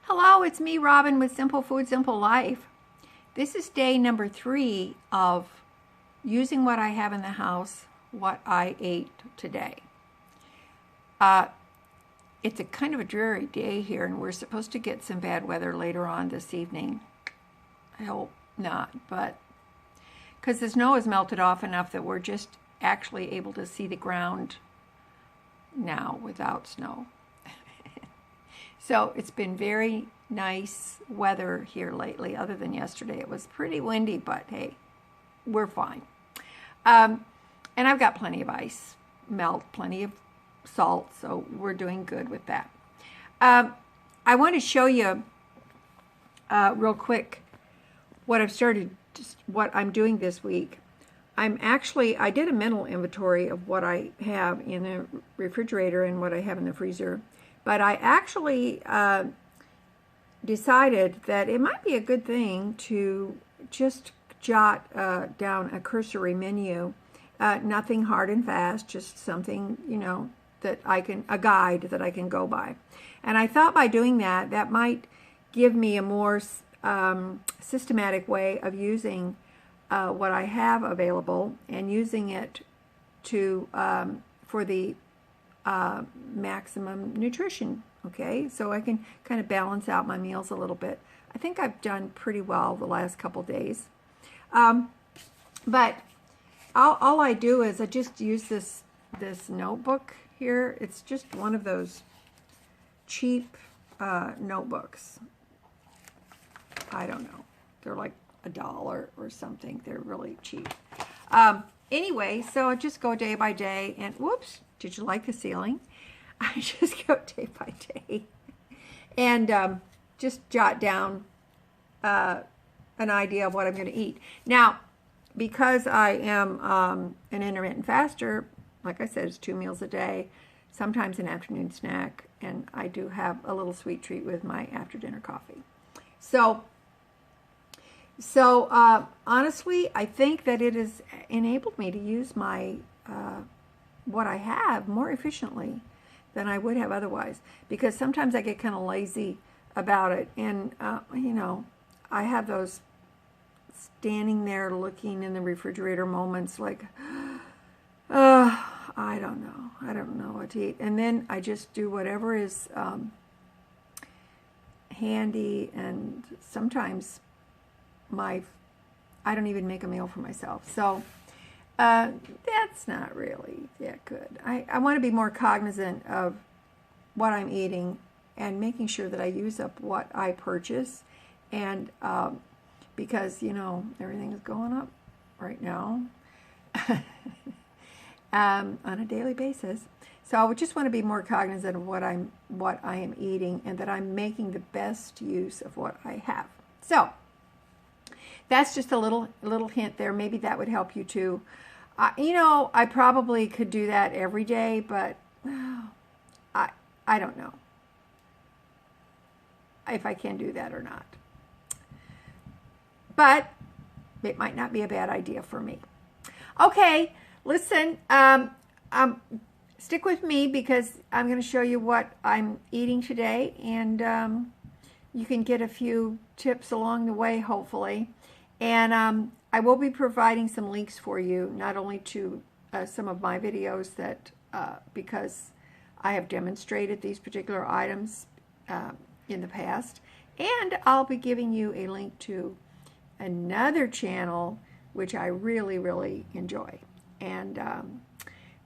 Hello, it's me, Robin, with Simple Food, Simple Life. This is day number 3 of using what I have in the house, what I ate today. It's a kind of a dreary day here, and we're supposed to get some bad weather later on this evening. I hope not, but because the snow has melted off enough that we're just actually able to see the ground now without snow. So it's been very nice weather here lately, other than yesterday. It was pretty windy, but hey, we're fine. And I've got plenty of ice melt, plenty of salt, so we're doing good with that. I want to show you real quick what I've started, just what I'm doing this week. I did a mental inventory of what I have in the refrigerator and what I have in the freezer. But I actually decided that it might be a good thing to just jot down a cursory menu, nothing hard and fast, just something, that a guide that I can go by. And I thought by doing that, that might give me a more systematic way of using what I have available and using it to for the maximum nutrition. Okay, so I can kind of balance out my meals a little bit. I think I've done pretty well the last couple days. But all I do is I just use this notebook here. It's just one of those cheap notebooks. I don't know. They're like $1 or something. They're really cheap. Anyway, so I just go day by day, and whoops, did you like the ceiling? I just go day by day and just jot down an idea of what I'm going to eat. Now, because I am an intermittent faster, like I said, it's 2 meals a day, sometimes an afternoon snack, and I do have a little sweet treat with my after dinner coffee. So honestly, I think that it has enabled me to use my what I have more efficiently than I would have otherwise, because sometimes I get kind of lazy about it, and I have those standing there looking in the refrigerator moments like, I don't know what to eat, and then I just do whatever is handy, and sometimes I don't even make a meal for myself. So that's not really that good. I want to be more cognizant of what I'm eating and making sure that I use up what I purchase. And because, everything is going up right now on a daily basis. So I just want to be more cognizant of what I am eating, and that I'm making the best use of what I have. So that's just a little hint there. Maybe that would help you too. I probably could do that every day, but I don't know if I can do that or not. But it might not be a bad idea for me. Okay, listen, stick with me, because I'm going to show you what I'm eating today, and you can get a few tips along the way, hopefully. And I will be providing some links for you, not only to some of my videos that, because I have demonstrated these particular items in the past, and I'll be giving you a link to another channel which I really, really enjoy. And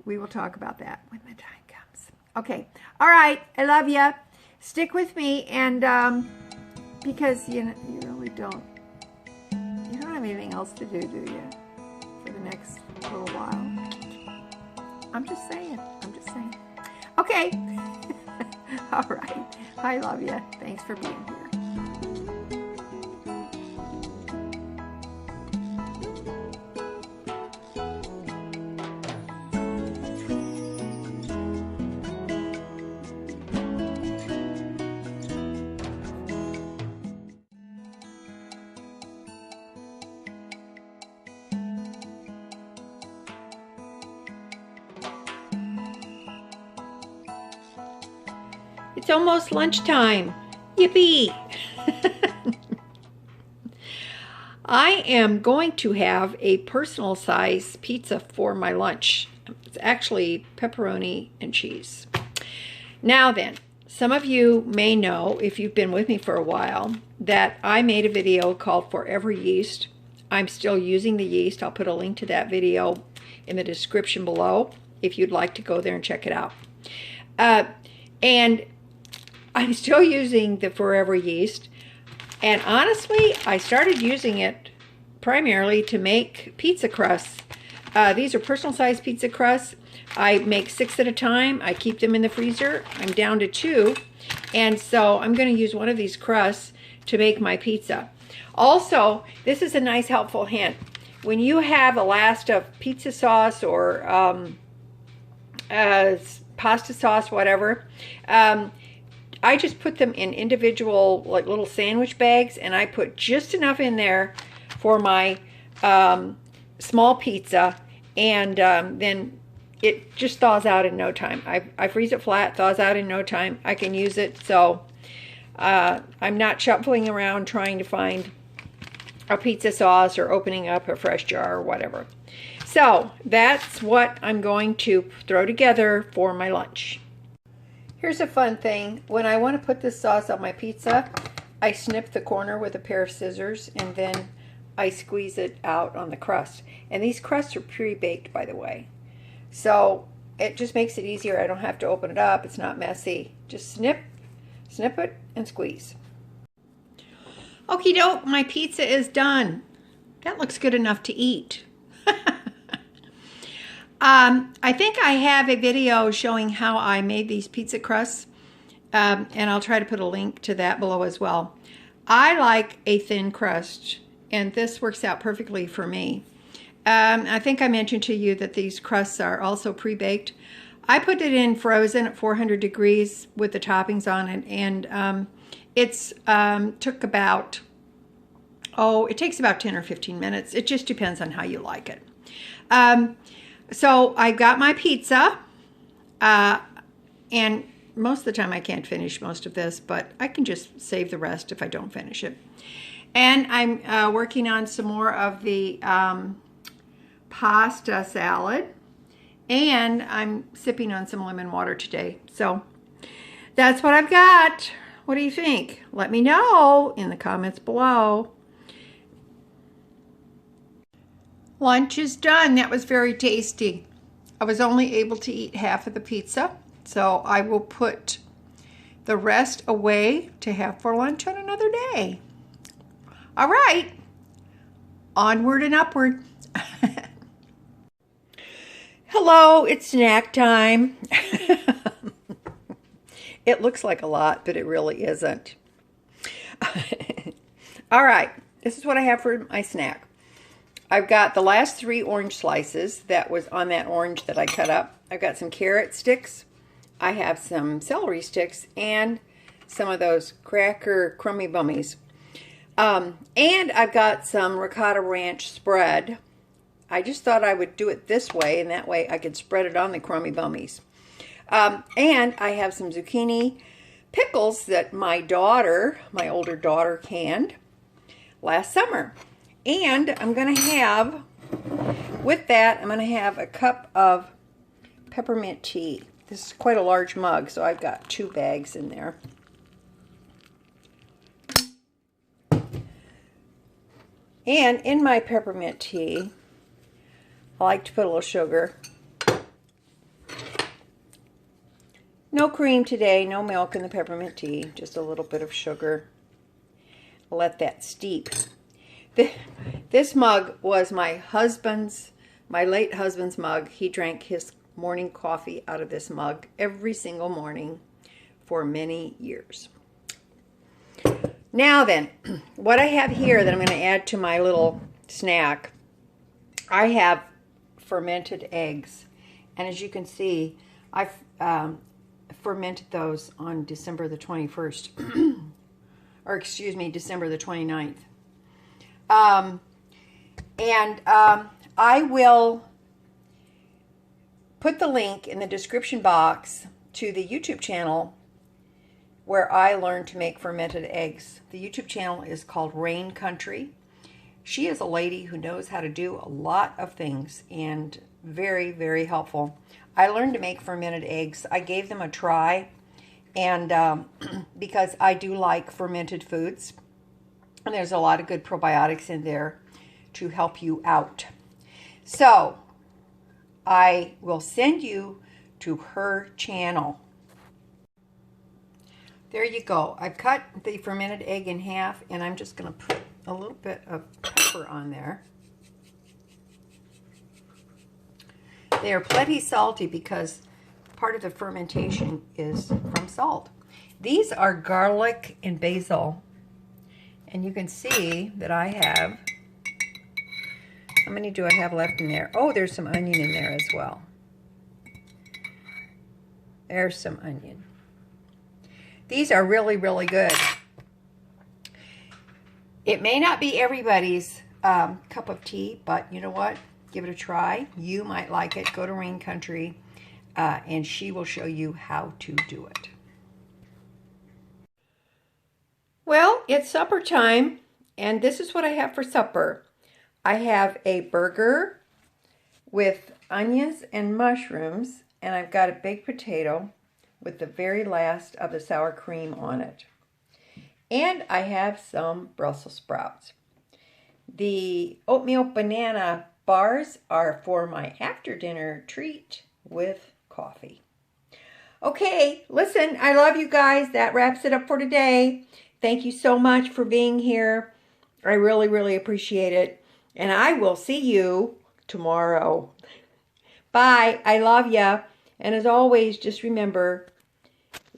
we will talk about that when the time comes. Okay, all right, I love you. Stick with me, and because you really don't have anything else to do you, for the next little while? I'm just saying. Okay. All right. I love you. Thanks for being here. It's almost lunchtime. Yippee! I am going to have a personal size pizza for my lunch. It's actually pepperoni and cheese. Now then, some of you may know, if you've been with me for a while, that I made a video called Forever Yeast. I'm still using the yeast. I'll put a link to that video in the description below if you'd like to go there and check it out. And I'm still using the Forever Yeast. And honestly, I started using it primarily to make pizza crusts. These are personal size pizza crusts. I make 6 at a time. I keep them in the freezer. I'm down to 2. And so I'm going to use one of these crusts to make my pizza. Also, this is a nice helpful hint. When you have a last of pizza sauce or pasta sauce, whatever, I just put them in individual like little sandwich bags, and I put just enough in there for my small pizza, and then it just thaws out in no time. I freeze it flat, thaws out in no time. I can use it, so I'm not shuffling around trying to find a pizza sauce or opening up a fresh jar or whatever. So that's what I'm going to throw together for my lunch. Here's a fun thing. When I want to put this sauce on my pizza, I snip the corner with a pair of scissors, and then I squeeze it out on the crust. And these crusts are pre-baked, by the way. So it just makes it easier. I don't have to open it up. It's not messy. Just snip it, and squeeze. Okie doke, my pizza is done. That looks good enough to eat. I think I have a video showing how I made these pizza crusts, and I'll try to put a link to that below as well. I like a thin crust, and this works out perfectly for me. I think I mentioned to you that these crusts are also pre-baked. I put it in frozen at 400 degrees with the toppings on it, and it's took about, it takes about 10 or 15 minutes. It just depends on how you like it. So I got my pizza, and most of the time I can't finish most of this, but I can just save the rest if I don't finish it. And I'm working on some more of the pasta salad, and I'm sipping on some lemon water today. So that's what I've got. What do you think? Let me know in the comments below. Lunch is done. That was very tasty. I was only able to eat half of the pizza, so I will put the rest away to have for lunch on another day. All right, onward and upward. Hello, it's snack time. It looks like a lot, but it really isn't. All right, this is what I have for my snack. I've got the last 3 orange slices that was on that orange that I cut up. I've got some carrot sticks. I have some celery sticks and some of those cracker crummy bummies. And I've got some ricotta ranch spread. I just thought I would do it this way, and that way I could spread it on the crummy bummies. And I have some zucchini pickles that my older daughter, canned last summer. And I'm going to have, with that, I'm going to have a cup of peppermint tea. This is quite a large mug, so I've got 2 bags in there. And in my peppermint tea, I like to put a little sugar. No cream today, no milk in the peppermint tea, just a little bit of sugar. I'll let that steep. This mug was my late husband's mug. He drank his morning coffee out of this mug every single morning for many years. Now then, what I have here that I'm going to add to my little snack, I have fermented eggs. And as you can see, I've fermented those on December the 21st. Or excuse me, December the 29th. I will put the link in the description box to the YouTube channel where I learned to make fermented eggs. The YouTube channel is called Rain Country. She is a lady who knows how to do a lot of things and very, very helpful. I learned to make fermented eggs. I gave them a try, and because I do like fermented foods, and there's a lot of good probiotics in there to help you out. So I will send you to her channel. There you go. I've cut the fermented egg in half, and I'm just going to put a little bit of pepper on there. They are plenty salty because part of the fermentation is from salt. These are garlic and basil, and you can see that I have, how many do I have left in there? Oh, there's some onion in there as well. There's some onion. These are really, really good. It may not be everybody's cup of tea, but you know what? Give it a try. You might like it. Go to Rain Country, and she will show you how to do it. Well, it's supper time, and this is what I have for supper. I have a burger with onions and mushrooms, and I've got a baked potato with the very last of the sour cream on it. And I have some Brussels sprouts. The oatmeal banana bars are for my after dinner treat with coffee. Okay, listen, I love you guys. That wraps it up for today. Thank you so much for being here. I really, really appreciate it. And I will see you tomorrow. Bye. I love ya. And as always, just remember,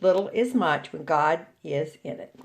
little is much when God is in it.